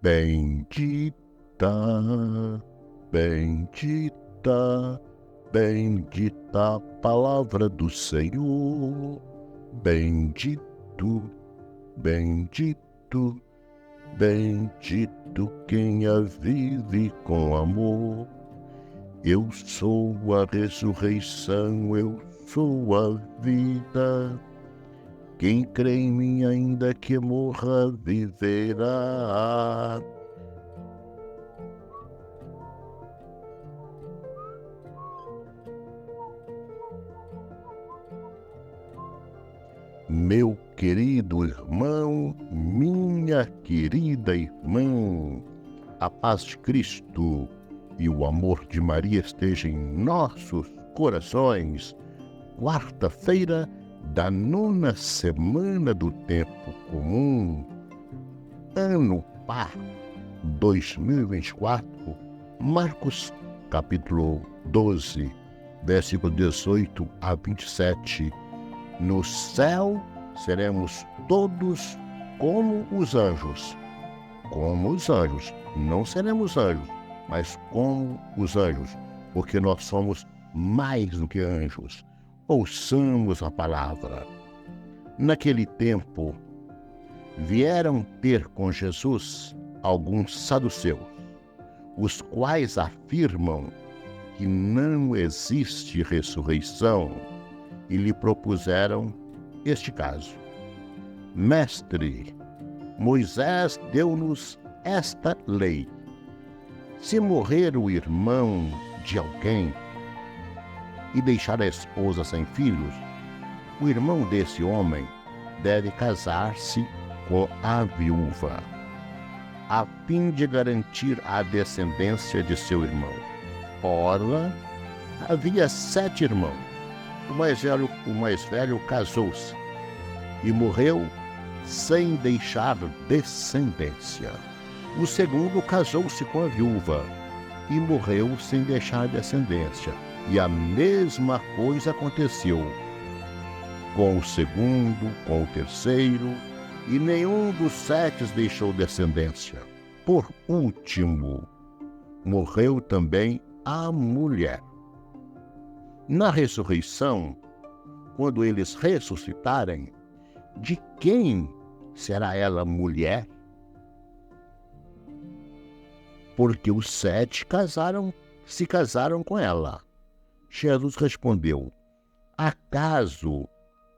Bendita, bendita, bendita a palavra do Senhor. Bendito, bendito, bendito quem a vive com amor. Eu sou a ressurreição, eu sou a vida. Quem crê em mim, ainda que morra, viverá. Meu querido irmão, minha querida irmã, a paz de Cristo e o amor de Maria estejam em nossos corações. Quarta-feira da 9ª semana do tempo comum, ano par 2024, Marcos capítulo 12, versículo 18 a 27. No céu seremos todos como os anjos. Como os anjos. Não seremos anjos, mas como os anjos, porque nós somos mais do que anjos. Ouçamos a palavra. Naquele tempo, vieram ter com Jesus alguns saduceus, os quais afirmam que não existe ressurreição, e lhe propuseram este caso: Mestre, Moisés deu-nos esta lei. Se morrer o irmão de alguém e deixar a esposa sem filhos, o irmão desse homem deve casar-se com a viúva, a fim de garantir a descendência de seu irmão. Ora, havia 7 irmãos. O mais velho casou-se e morreu sem deixar descendência. O segundo casou-se com a viúva e morreu sem deixar descendência. E a mesma coisa aconteceu com o segundo, com o terceiro, e nenhum dos 7 deixou descendência. Por último, morreu também a mulher. Na ressurreição, quando eles ressuscitarem, de quem será ela mulher? Porque os 7 se casaram com ela. Jesus respondeu: acaso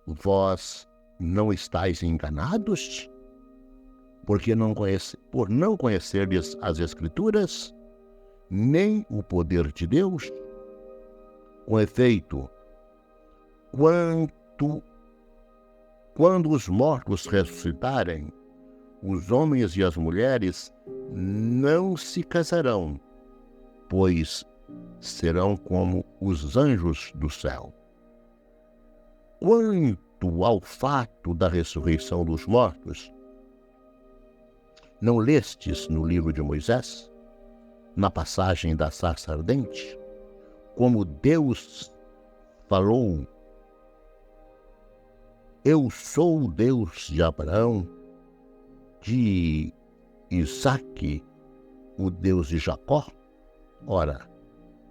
vós não estáis enganados? Por não conhecerdes as Escrituras, nem o poder de Deus? Com efeito, quando os mortos ressuscitarem, os homens e as mulheres não se casarão, pois serão como os anjos do céu. Quanto ao fato da ressurreição dos mortos, não lestes no livro de Moisés, na passagem da sarça ardente, como Deus falou: eu sou o Deus de Abraão, de Isaque, o Deus de Jacó? Ora,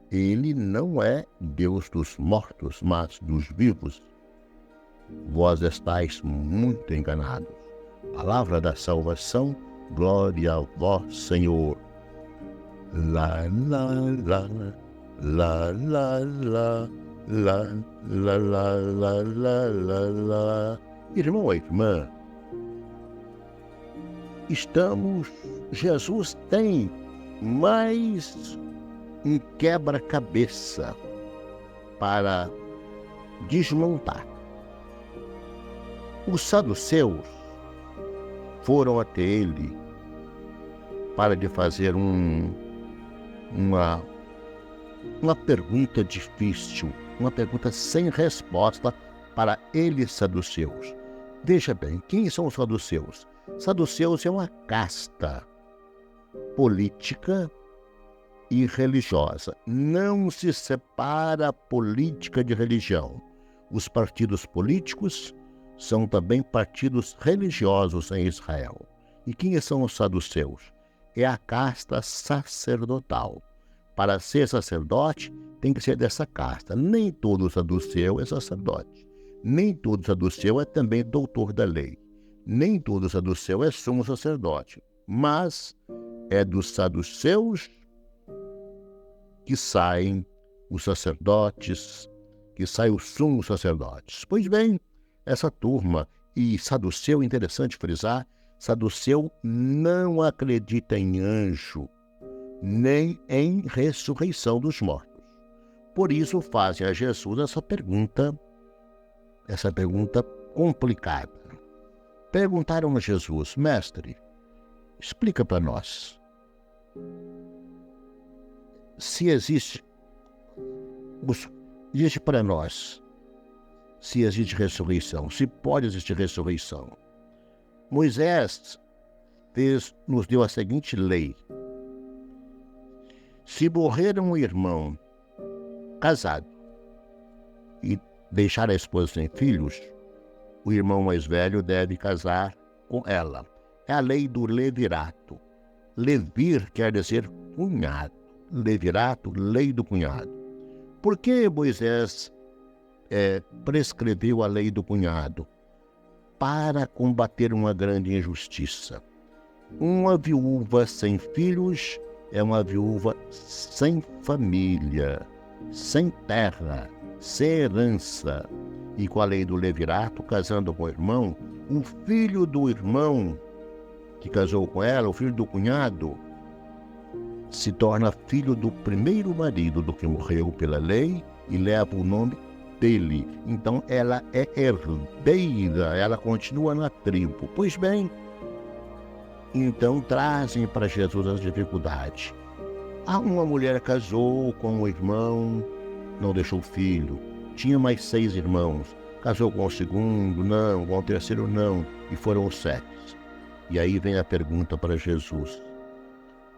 ele não é Deus dos mortos, mas dos vivos. Vós estáis muito enganados. Palavra da salvação, glória a vós, Senhor. Lá, lá, lá, lá, lá, lá, lá, lá, lá, lá, lá, lá, lá. Irmão e irmã, Jesus tem mais um quebra-cabeça para desmontar. Os saduceus foram até ele para lhe fazer uma pergunta difícil, uma pergunta sem resposta para eles saduceus. Veja bem, quem são os saduceus? Saduceus é uma casta política e religiosa. Não se separa a política de religião. Os partidos políticos são também partidos religiosos em Israel. E quem são os saduceus? é a casta sacerdotal. Para ser sacerdote, tem que ser dessa casta. Nem todo saduceu é sacerdote. Nem todo saduceu é também doutor da lei. Nem todo saduceu é sumo sacerdote. Mas é dos saduceus que saem os sacerdotes, que saem os sumos sacerdotes. Pois bem, essa turma, e saduceu, interessante frisar, saduceu não acredita em anjo, nem em ressurreição dos mortos. Por isso fazem a Jesus essa pergunta complicada. Perguntaram a Jesus: mestre, explica para nós, se existe para nós, se existe ressurreição, se pode existir ressurreição. Moisés nos deu a seguinte lei: se morrer um irmão casado e deixar a esposa sem filhos, o irmão mais velho deve casar com ela. É a lei do levirato. Levir quer dizer cunhado. Levirato, lei do cunhado. Por que Moisés prescreveu a lei do cunhado? Para combater uma grande injustiça. Uma viúva sem filhos é uma viúva sem família, sem terra, sem herança. E com a lei do levirato, casando com o irmão, o filho do irmão que casou com ela, o filho do cunhado, se torna filho do primeiro marido do que morreu pela lei e leva o nome dele. Então ela é herdeira, ela continua na tribo. Pois bem, então trazem para Jesus as dificuldades. Uma mulher casou com um irmão, não deixou filho. Tinha mais 6 irmãos. Casou com o segundo, não. Com o terceiro, não. E foram 7. E aí vem a pergunta para Jesus.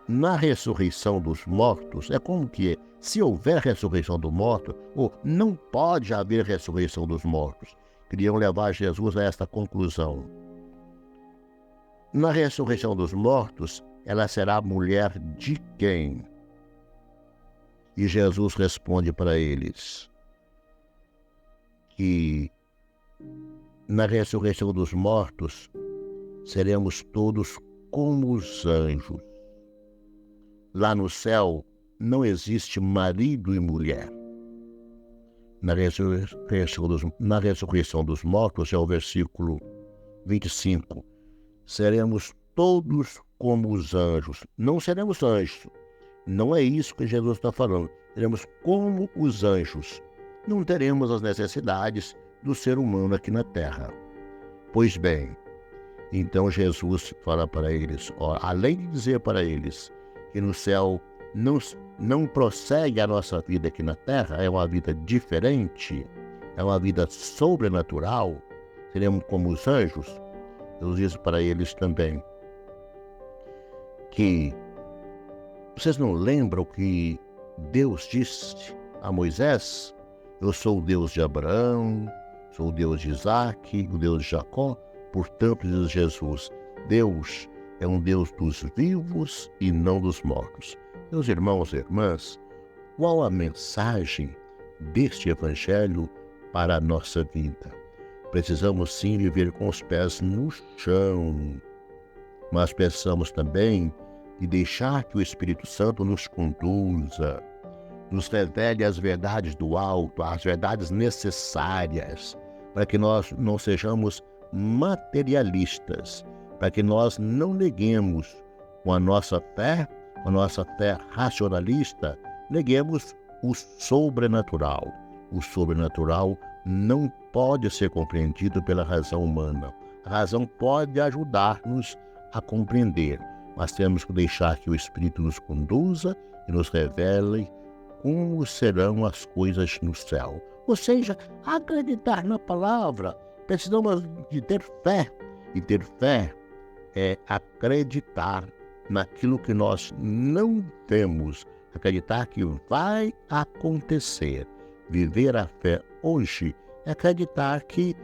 Na ressurreição dos mortos, é como que é? Se houver ressurreição do morto, ou não pode haver ressurreição dos mortos. Queriam levar Jesus a esta conclusão. Na ressurreição dos mortos, ela será mulher de quem? E Jesus responde para eles que na ressurreição dos mortos seremos todos como os anjos. Lá no céu não existe marido e mulher. Na ressurreição dos mortos, é o versículo 25, seremos todos como os anjos. Não seremos anjos. Não é isso que Jesus está falando. Seremos como os anjos. Não teremos as necessidades do ser humano aqui na terra. Pois bem, então Jesus fala para eles, além de dizer para eles que no céu não prossegue a nossa vida aqui na terra, é uma vida diferente, é uma vida sobrenatural, seremos como os anjos. Jesus diz para eles também que vocês não lembram que Deus disse a Moisés? Eu sou o Deus de Abraão, sou o Deus de Isaac, o Deus de Jacó. Portanto, diz Jesus, Deus é um Deus dos vivos e não dos mortos. Meus irmãos e irmãs, qual a mensagem deste Evangelho para a nossa vida? Precisamos sim viver com os pés no chão, mas precisamos também de deixar que o Espírito Santo nos conduza, nos revele as verdades do alto, as verdades necessárias, para que nós não sejamos materialistas, para que nós não neguemos com a nossa fé racionalista, neguemos o sobrenatural. O sobrenatural não pode ser compreendido pela razão humana. A razão pode ajudar-nos a compreender, mas temos que deixar que o Espírito nos conduza e nos revele como serão as coisas no céu. Ou seja, acreditar na palavra. Precisamos de ter fé. E ter fé é acreditar naquilo que nós não temos. Acreditar que vai acontecer. Viver a fé hoje é acreditar que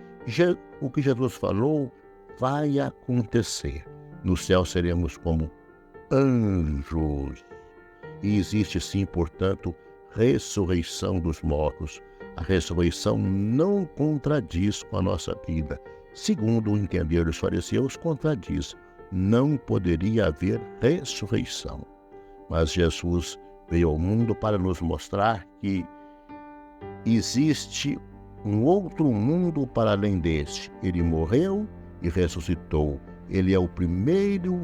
o que Jesus falou vai acontecer. No céu seremos como anjos. E existe sim, portanto, ressurreição dos mortos. A ressurreição não contradiz com a nossa vida. Segundo o entender dos fariseus, contradiz. Não poderia haver ressurreição. Mas Jesus veio ao mundo para nos mostrar que existe um outro mundo para além deste. Ele morreu e ressuscitou. Ele é o primeiro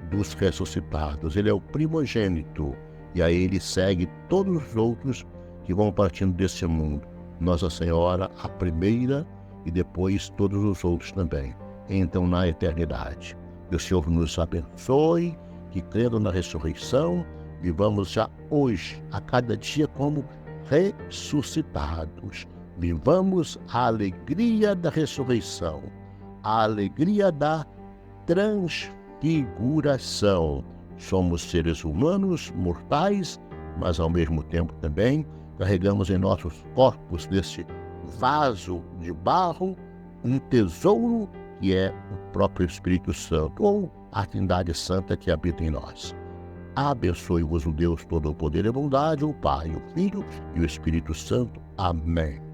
dos ressuscitados. Ele é o primogênito. E a ele segue todos os outros que vão partindo desse mundo. Nossa Senhora, a primeira, e depois todos os outros também. Então, na eternidade. Que o Senhor nos abençoe, que crendo na ressurreição, vivamos já hoje, a cada dia, como ressuscitados. Vivamos a alegria da ressurreição, a alegria da transfiguração. Somos seres humanos, mortais, mas ao mesmo tempo também carregamos em nossos corpos, desse vaso de barro, um tesouro que é o próprio Espírito Santo, ou a Trindade Santa que habita em nós. Abençoe-vos o Deus Todo-Poder e Bondade, o Pai, o Filho e o Espírito Santo. Amém.